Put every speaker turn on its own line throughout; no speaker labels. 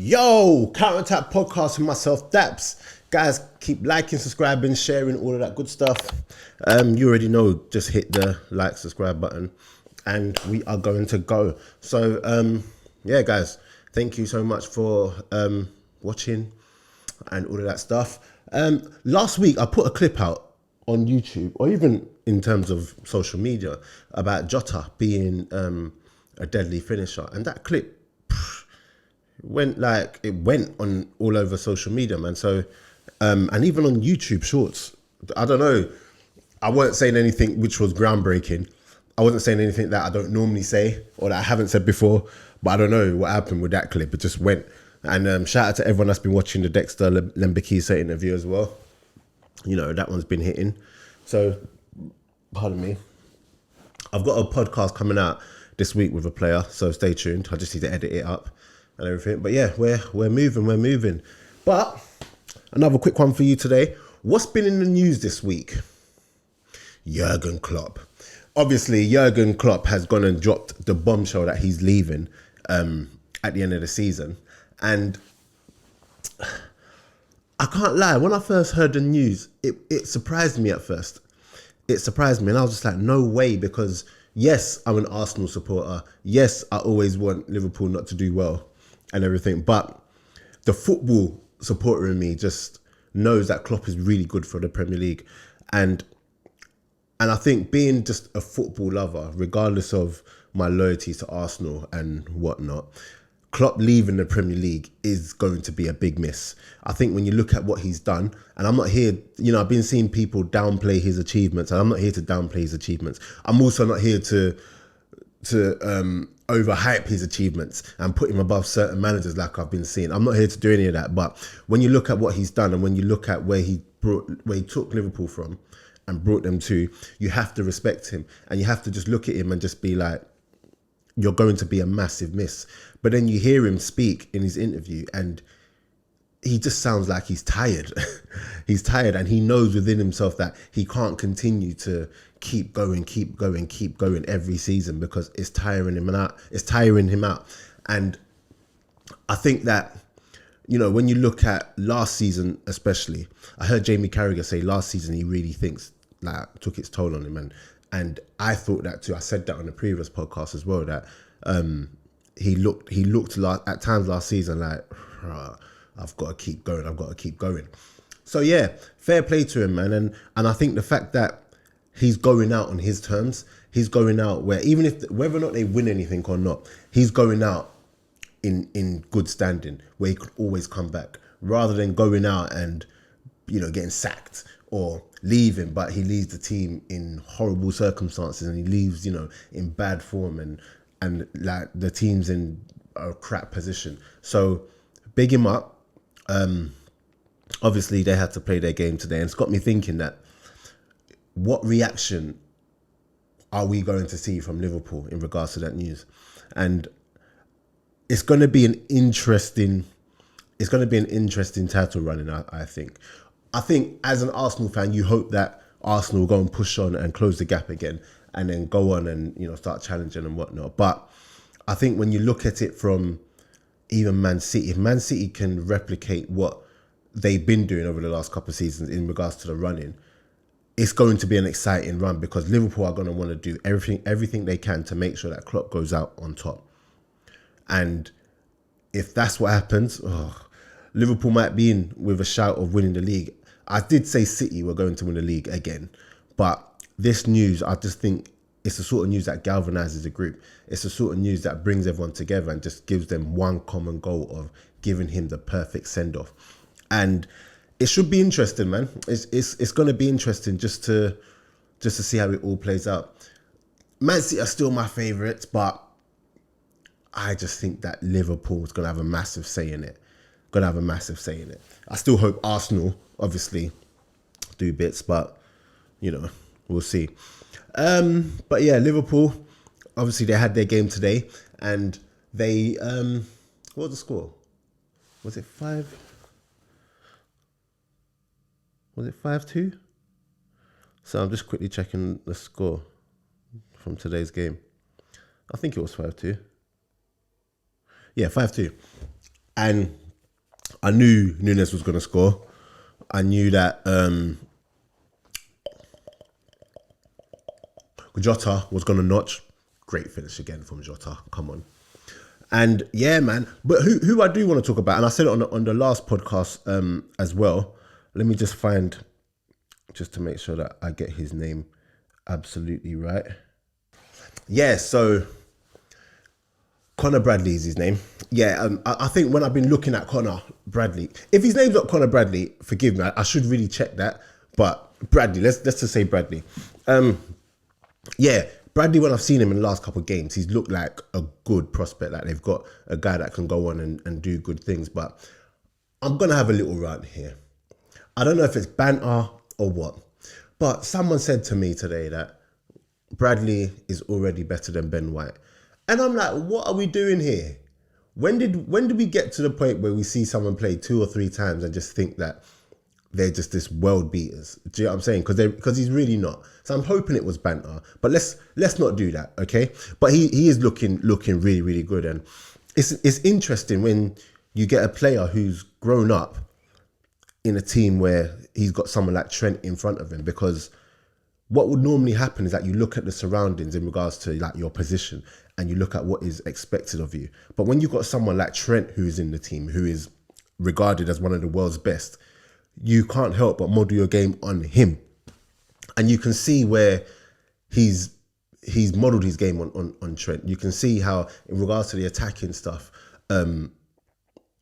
Yo, Counter Attack podcast with myself, Daps. Guys, keep liking, subscribing, sharing, all of that good stuff. You already know, just hit the like, subscribe button, and we are going to go. So, yeah, guys, thank you so much for watching and all of that stuff. Last week, I put a clip out on YouTube, or even in terms of social media, about Jota being a deadly finisher, and that clip went on all over social media, man. So and even on YouTube shorts, I don't know, I weren't saying anything which was groundbreaking. I wasn't saying anything that I don't normally say or that I haven't said before, but I don't know what happened with that clip. It just went. And shout out to everyone that's been watching the Dexter Lembikisa interview as well. You know, that one's been hitting. So pardon me, I've got a podcast coming out this week with a player, so stay tuned. I just need to edit it up and everything. But yeah, we're moving. But another quick one for you today. What's been in the news this week? Jurgen Klopp. Obviously, Jurgen Klopp has gone and dropped the bombshell that he's leaving at the end of the season. And I can't lie, when I first heard the news, it surprised me at first. It surprised me, and I was just like, no way, because yes, I'm an Arsenal supporter. Yes, I always want Liverpool not to do well and everything. But the football supporter in me just knows that Klopp is really good for the Premier League. And I think being just a football lover, regardless of my loyalty to Arsenal and whatnot, Klopp leaving the Premier League is going to be a big miss. I think when you look at what he's done, and I'm not here, you know, I've been seeing people downplay his achievements, and I'm not here to downplay his achievements. I'm also not here to overhype his achievements and put him above certain managers like I've been seeing. I'm not here to do any of that. But when you look at what he's done and when you look at where he took Liverpool from and brought them to, you have to respect him, and you have to just look at him and just be like, you're going to be a massive miss. But then you hear him speak in his interview and he just sounds like he's tired. He's tired, and he knows within himself that he can't continue to keep going every season, because it's tiring him out. And I think that, you know, when you look at last season especially, I heard Jamie Carragher say last season he really thinks like took its toll on him, and I thought that too. I said that on the previous podcast as well, that he looked at times last season like, I've got to keep going. So yeah, fair play to him, man. And I think the fact that he's going out on his terms, he's going out where whether or not they win anything or not, he's going out in good standing, where he could always come back, rather than going out and, you know, getting sacked or leaving, but he leaves the team in horrible circumstances, and he leaves, you know, in bad form, and like the team's in a crap position. So big him up. Obviously they had to play their game today, and it's got me thinking that what reaction are we going to see from Liverpool in regards to that news? And it's going to be an interesting title running, I think. I think as an Arsenal fan, you hope that Arsenal will go and push on and close the gap again, and then go on and, you know, start challenging and whatnot. But I think when you look at it from even Man City, if Man City can replicate what they've been doing over the last couple of seasons in regards to the running, it's going to be an exciting run, because Liverpool are going to want to do everything they can to make sure that Klopp goes out on top. And if that's what happens, Liverpool might be in with a shout of winning the league. I did say City were going to win the league again, but this news, I just think it's the sort of news that galvanizes the group. It's the sort of news that brings everyone together and just gives them one common goal of giving him the perfect send-off. And it should be interesting, man. It's going to be interesting just to see how it all plays out. Man City are still my favourites, but I just think that Liverpool is going to have a massive say in it. I still hope Arsenal, obviously, do bits, but, you know, we'll see. But yeah, Liverpool, obviously they had their game today, and they, what was the score? Was it 5-2? So I'm just quickly checking the score from today's game. I think it was 5-2. Yeah, 5-2. And I knew Nunes was going to score. I knew that Jota was going to notch. Great finish again from Jota. Come on. And yeah, man. But who I do want to talk about, and I said it on the last podcast as well. Let me just find, just to make sure that I get his name absolutely right. Yeah, so Connor Bradley is his name. Yeah, I think when I've been looking at Connor Bradley, if his name's not Connor Bradley, forgive me, I should really check that. But Bradley, let's just say Bradley. Yeah, Bradley, when I've seen him in the last couple of games, he's looked like a good prospect. Like they've got a guy that can go on and do good things. But I'm going to have a little rant here. I don't know if it's banter or what, but someone said to me today that Bradley is already better than Ben White. And I'm like, what are we doing here? When did we get to the point where we see someone play 2 or 3 times and just think that they're just this world beaters? Do you know what I'm saying? Because he's really not. So I'm hoping it was banter, but let's not do that, okay? But he is looking really, really good. And it's interesting when you get a player who's grown up in a team where he's got someone like Trent in front of him, because what would normally happen is that you look at the surroundings in regards to like your position and you look at what is expected of you. But when you've got someone like Trent who's in the team, who is regarded as one of the world's best, you can't help but model your game on him. And you can see where he's modelled his game on Trent. You can see how, in regards to the attacking stuff,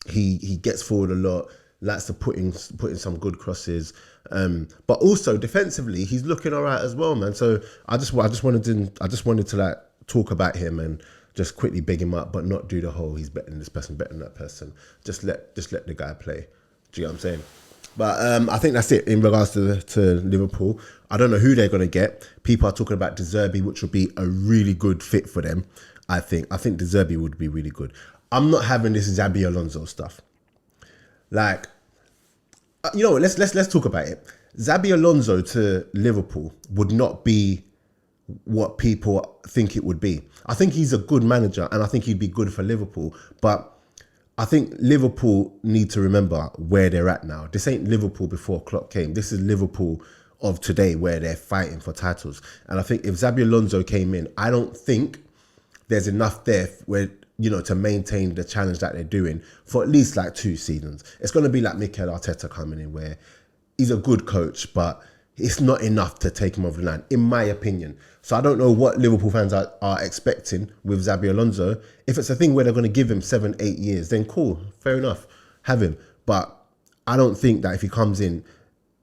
he gets forward a lot, likes to put in some good crosses, but also defensively he's looking all right as well, man. So I just wanted to like talk about him and just quickly big him up, but not do the whole he's better than this person, better than that person. Just let the guy play. Do you get what I'm saying? But I think that's it in regards to Liverpool. I don't know who they're going to get. People are talking about De Zerbi, which would be a really good fit for them. I think De Zerbi would be really good. I'm not having this Xabi Alonso stuff. Like, you know what? Let's talk about it. Xabi Alonso to Liverpool would not be what people think it would be. I think he's a good manager, and I think he'd be good for Liverpool. But I think Liverpool need to remember where they're at now. This ain't Liverpool before Klopp came. This is Liverpool of today, where they're fighting for titles. And I think if Xabi Alonso came in, I don't think there's enough there where, you know, to maintain the challenge that they're doing for at least like 2 seasons. It's going to be like Mikel Arteta coming in, where he's a good coach, but it's not enough to take him over the line, in my opinion. So I don't know what Liverpool fans are expecting with Xabi Alonso. If it's a thing where they're going to give him 7, 8 years, then cool, fair enough, have him. But I don't think that if he comes in,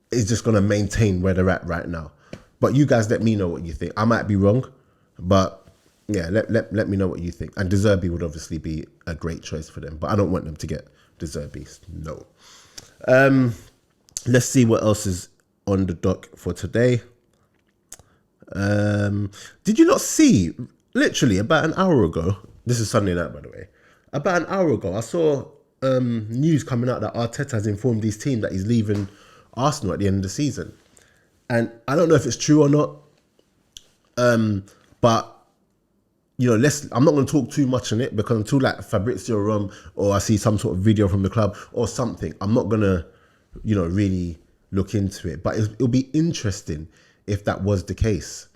he's just going to maintain where they're at right now. But you guys let me know what you think. I might be wrong, but yeah, let me know what you think. And De Zerbi would obviously be a great choice for them, but I don't want them to get De Zerbi. No. Let's see what else is on the dock for today. Did you not see, literally about an hour ago, this is Sunday night by the way, about an hour ago I saw news coming out that Arteta has informed his team that he's leaving Arsenal at the end of the season. And I don't know if it's true or not, but you know, I'm not going to talk too much on it, because until like Fabrizio Rom or I see some sort of video from the club or something, I'm not going to, you know, really look into it. But it'll be interesting if that was the case.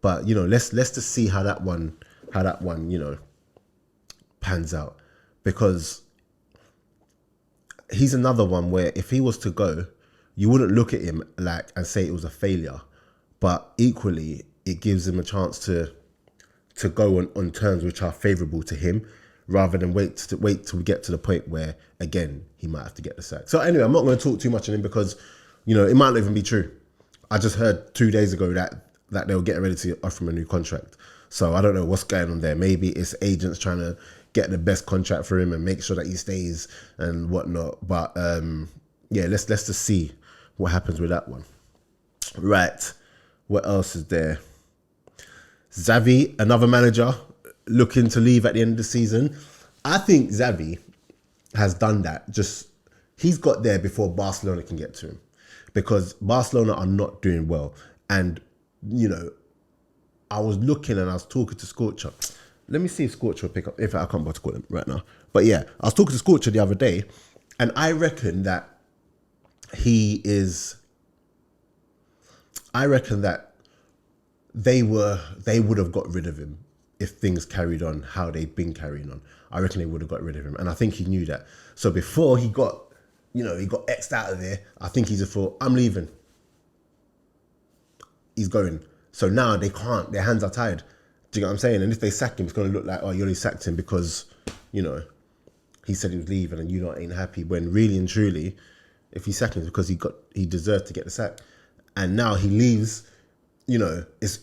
But, you know, let's just see how that one, you know, pans out. Because he's another one where if he was to go, you wouldn't look at him like and say it was a failure. But equally, it gives him a chance to go on terms which are favourable to him, rather than wait till we get to the point where, again, he might have to get the sack. So anyway, I'm not going to talk too much on him, because, you know, it might not even be true. I just heard 2 days ago that they were getting ready to offer him a new contract. So I don't know what's going on there. Maybe it's agents trying to get the best contract for him and make sure that he stays and whatnot. But yeah, let's just see what happens with that one. Right. What else is there? Xavi, another manager looking to leave at the end of the season. I think Xavi has done that. He's got there before Barcelona can get to him, because Barcelona are not doing well. And, you know, I was looking and I was talking to Scorcher. Let me see if Scorcher will pick up. In fact, I can't bother to call him right now. But yeah, I was talking to Scorcher the other day, and I reckon that he is. I reckon that they would have got rid of him if things carried on how they've been carrying on. I reckon they would have got rid of him, and I think he knew that. So before he got, he got X'd out of there, I think he just thought, I'm leaving. He's going. So now they can't. Their hands are tied. Do you get what I'm saying? And if they sack him, it's going to look like, oh, you only sacked him because, he said he was leaving and you ain't happy. When really and truly, if he sacked him, it's because he deserved to get the sack. And now he leaves. It's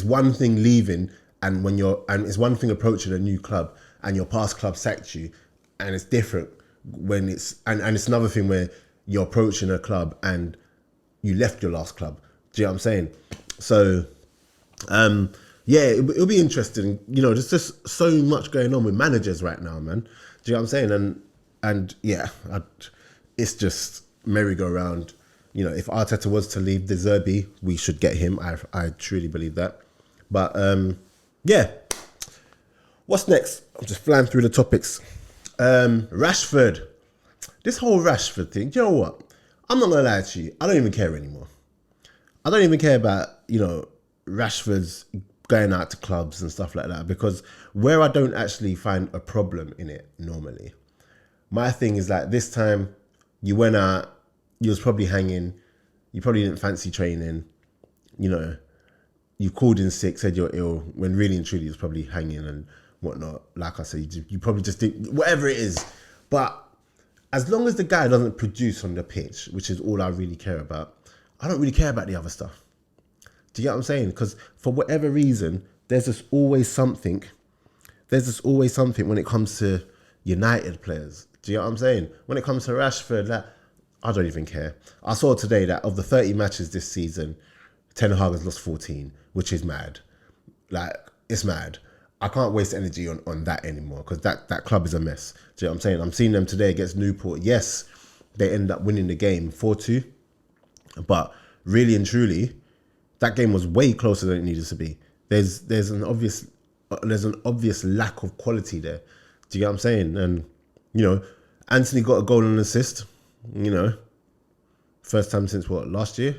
one thing leaving, and it's one thing approaching a new club, and your past club sacked you, and it's different when it's it's another thing where you're approaching a club and you left your last club. Do you know what I'm saying? So, yeah, it'll be interesting. There's just so much going on with managers right now, man. Do you know what I'm saying? And yeah, it's just merry-go-round. If Arteta was to leave De Zerbi, we should get him. I truly believe that. But yeah, what's next? I'm just flying through the topics. Rashford. This whole Rashford thing, do you know what? I'm not going to lie to you. I don't even care anymore. I don't even care about, Rashford's going out to clubs and stuff like that, because where I don't actually find a problem in it normally, my thing is like this time you went out, you was probably hanging, you probably didn't fancy training, you called in sick, said you're ill, when really and truly you was probably hanging and whatnot. Like I said, you probably just did whatever it is. But as long as the guy doesn't produce on the pitch, which is all I really care about, I don't really care about the other stuff. Do you get what I'm saying? Because for whatever reason, there's just always something. There's just always something when it comes to United players. Do you get what I'm saying? When it comes to Rashford, I don't even care. I saw today that of the 30 matches this season, Ten Hag has lost 14, which is mad. It's mad. I can't waste energy on that anymore, because that club is a mess. Do you know what I'm saying? I'm seeing them today against Newport. Yes, they end up winning the game 4-2. But really and truly, that game was way closer than it needed to be. There's an obvious lack of quality there. Do you get what I'm saying? And Anthony got a goal and an assist. First time since last year,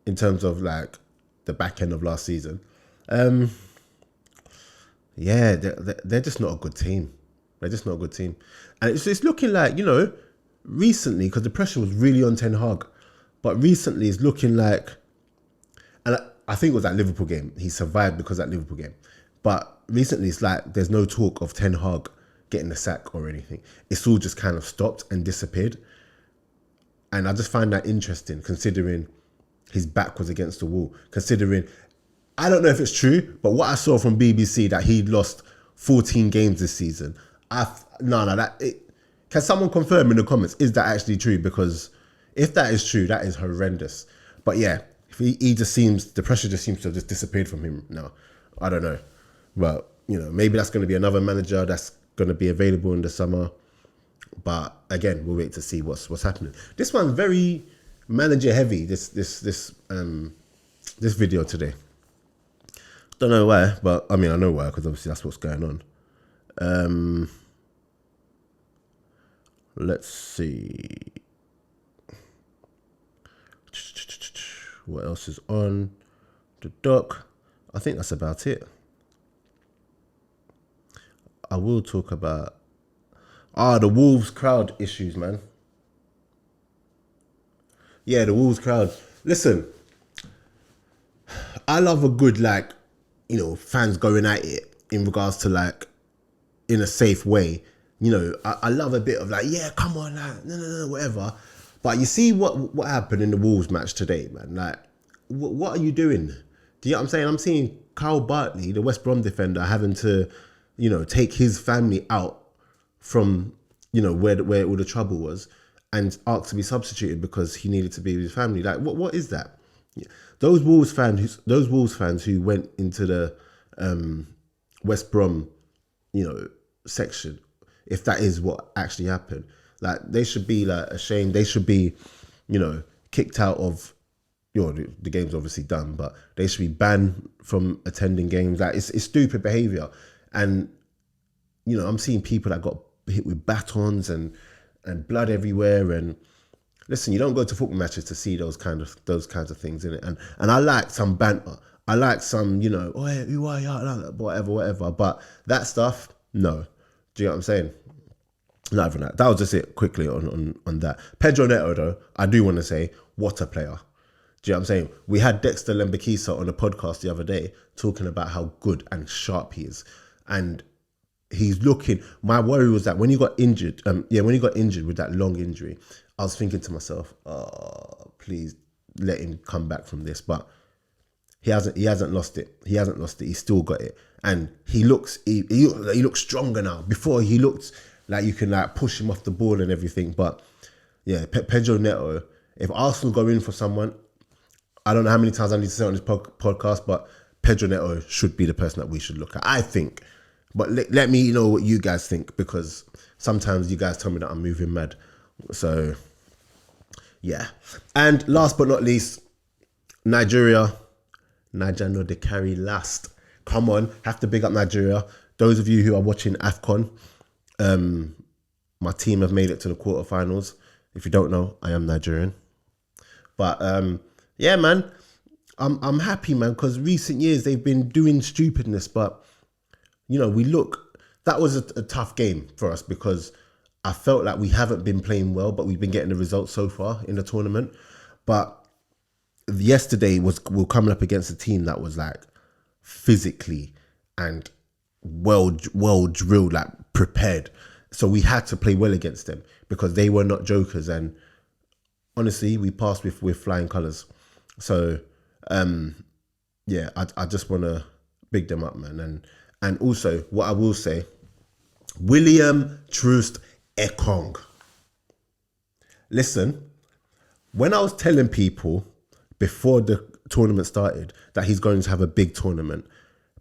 in terms of the back end of last season. Yeah, they're just not a good team. They're just not a good team, and it's looking like recently, because the pressure was really on Ten Hag, but recently it's looking like, and I think it was that Liverpool game. He survived because of that Liverpool game, but recently it's like there's no talk of Ten Hag getting the sack or anything. It's all just kind of stopped and disappeared. And I just find that interesting, considering his back was against the wall. Considering, I don't know if it's true, but what I saw from BBC that he'd lost 14 games this season. Can someone confirm in the comments, is that actually true? Because if that is true, that is horrendous. But yeah, if he just seems, the pressure just seems to have just disappeared from him now. I don't know. But, maybe that's going to be another manager that's going to be available in the summer. But again, we'll wait to see what's happening. This one's very manager heavy. This video today. Don't know why, but I mean I know why, because obviously that's what's going on. Let's see. What else is on the doc? I think that's about it. I will talk about the Wolves crowd issues, man. Yeah, the Wolves crowd. Listen, I love a good fans going at it in regards to in a safe way. I love a bit of yeah, come on, no, whatever. But you see what happened in the Wolves match today, man. What are you doing? Do you know what I'm saying? I'm seeing Kyle Bartley, the West Brom defender, having to, take his family out from, where all the trouble was, and asked to be substituted because he needed to be with his family. What is that? Those Wolves fans who went into the West Brom, section, if that is what actually happened, they should be ashamed. They should be, kicked out of the game's obviously done, but they should be banned from attending games. Like it's stupid behavior. And I'm seeing people that got hit with batons and blood everywhere. And listen, you don't go to football matches to see those kinds of things in it. And I like some banter. I like some, oh yeah, who are you? Whatever. But that stuff, no. Do you know what I'm saying? Not even that. That was just it quickly on that. Pedro Neto, though, I do want to say, what a player. Do you know what I'm saying? We had Dexter Lembakisa on a podcast the other day talking about how good and sharp he is. And he's looking, my worry was that when he got injured, with that long injury, I was thinking to myself, oh, please let him come back from this. But he hasn't lost it. He hasn't lost it. He's still got it. And he looks stronger now. Before he looked like you can like push him off the ball and everything. But yeah, Pedro Neto, if Arsenal go in for someone, I don't know how many times I need to say on this podcast, but Pedro Neto should be the person that we should look at, I think. But let me know what you guys think, because sometimes you guys tell me that I'm moving mad. So, yeah. And last but not least, Nigeria know they carry last. Come on, have to big up Nigeria. Those of you who are watching AFCON, my team have made it to the quarterfinals. If you don't know, I am Nigerian. But yeah, man, I'm happy, man, because recent years they've been doing stupidness, but that was a tough game for us because I felt like we haven't been playing well, but we've been getting the results so far in the tournament. But yesterday we're coming up against a team that was like physically and well drilled, like prepared. So we had to play well against them because they were not jokers. And honestly, we passed with flying colours. So, yeah, I just want to big them up, man. And also, what I will say, William Troost Ekong. Listen, when I was telling people before the tournament started that he's going to have a big tournament,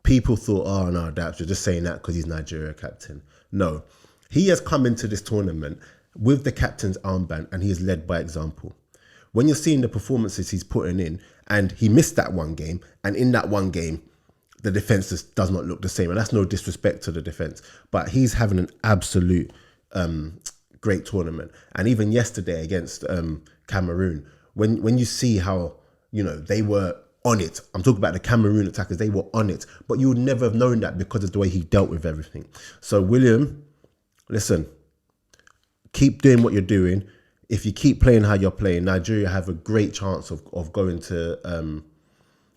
people thought, oh no, Daps, you're just saying that because he's Nigeria captain. No, he has come into this tournament with the captain's armband and he has led by example. When you're seeing the performances he's putting in, and he missed that one game, and in that one game, the defence just does not look the same. And that's no disrespect to the defence, but he's having an absolute great tournament. And even yesterday against Cameroon, when you see how, they were on it. I'm talking about the Cameroon attackers. They were on it, but you would never have known that because of the way he dealt with everything. So William, listen, keep doing what you're doing. If you keep playing how you're playing, Nigeria have a great chance of going to,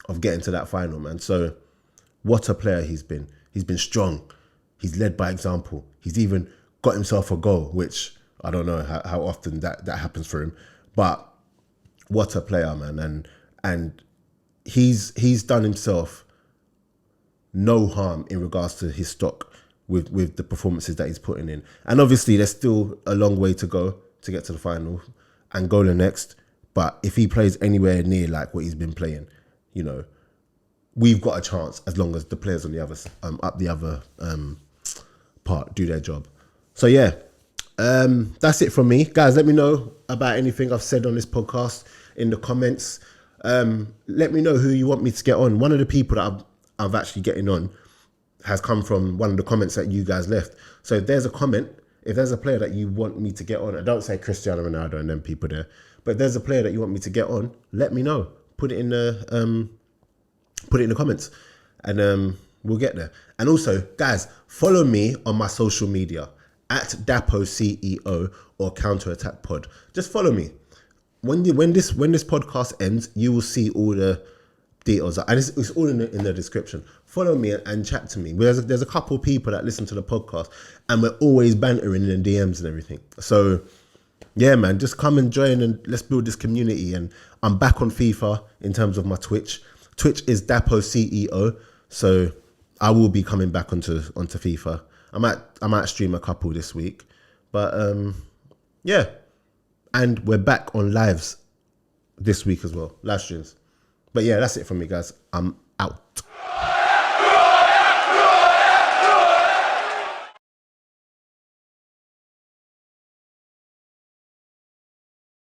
of getting to that final, man. So what a player he's been. He's been strong. He's led by example. He's even got himself a goal, which I don't know how often that happens for him. But what a player, man. And he's done himself no harm in regards to his stock with the performances that he's putting in. And obviously there's still a long way to go to get to the final. Angola next. But if he plays anywhere near like what he's been playing, we've got a chance as long as the players on the other up the other part do their job. So yeah, that's it from me, guys. Let me know about anything I've said on this podcast in the comments. Let me know who you want me to get on. One of the people that I've actually getting on has come from one of the comments that you guys left. So if there's a comment, if there's a player that you want me to get on, I don't say Cristiano Ronaldo and them people there, but if there's a player that you want me to get on, let me know. Put it in the comments, and we'll get there. And also, guys, follow me on my social media at Dapo CEO or Counter Attack Pod. Just follow me. When this podcast ends, you will see all the details, and it's all in the description. Follow me and chat to me. There's a couple of people that listen to the podcast, and we're always bantering in the DMs and everything. So yeah, man, just come and join and let's build this community. And I'm back on FIFA in terms of my Twitch. Twitch is Dapo CEO, so I will be coming back onto FIFA. I might stream a couple this week, but yeah, and we're back on lives this week as well, live streams. But yeah, that's it from me, guys. I'm out.